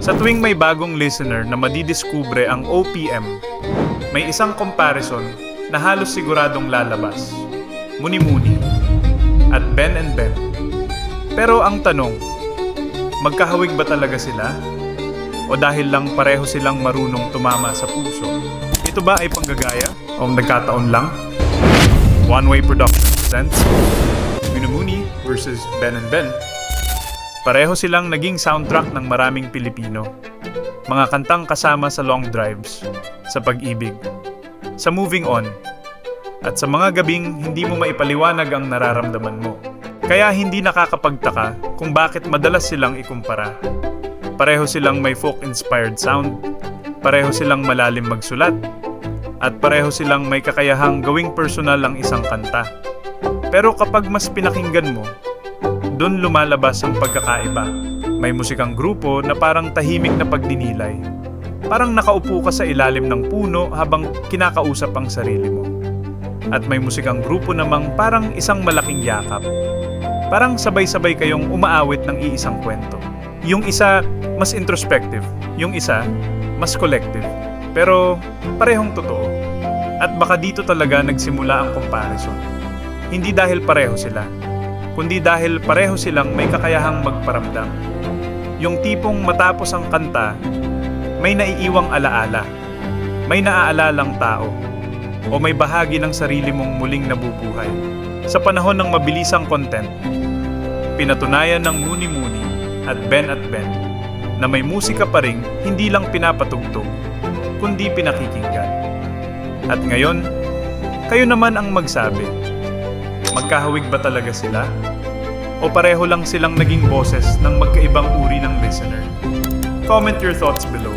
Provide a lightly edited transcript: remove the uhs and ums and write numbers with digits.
Sa tuwing may bagong listener na madidiskubre ang OPM, may isang comparison na halos siguradong lalabas. Muni-Muni at Ben and Ben. Pero ang tanong, magkahawig ba talaga sila? O dahil lang pareho silang marunong tumama sa puso? Ito ba ay panggagaya o nagkataon lang? One Way Production presents Muni-Muni versus Ben and Ben. Pareho silang naging soundtrack ng maraming Pilipino. Mga kantang kasama sa long drives, sa pag-ibig, sa moving on, at sa mga gabing hindi mo maipaliwanag ang nararamdaman mo. Kaya hindi nakakapagtaka kung bakit madalas silang ikumpara. Pareho silang may folk-inspired sound, pareho silang malalim magsulat, at pareho silang may kakayahang gawing personal ang isang kanta. Pero kapag mas pinakinggan mo, doon lumalabas ang pagkakaiba. May musikang grupo na parang tahimik na pagdinilay. Parang nakaupo ka sa ilalim ng puno habang kinakausap ang sarili mo. At may musikang grupo namang parang isang malaking yakap. Parang sabay-sabay kayong umaawit ng iisang kwento. Yung isa, mas introspective. Yung isa, mas collective. Pero parehong totoo. At baka dito talaga nagsimula ang comparison. Hindi dahil pareho sila, kundi dahil pareho silang may kakayahang magparamdam. Yung tipong matapos ang kanta, may naiiwang alaala, may naaalalang tao, o may bahagi ng sarili mong muling nabubuhay. Sa panahon ng mabilisang content, pinatunayan ng Muni-Muni at Ben na may musika pa ring hindi lang pinapatugtog, kundi pinakikinggan. At ngayon, kayo naman ang magsabi. Magkahawig ba talaga sila? O pareho lang silang naging boses ng magkaibang uri ng listener? Comment your thoughts below.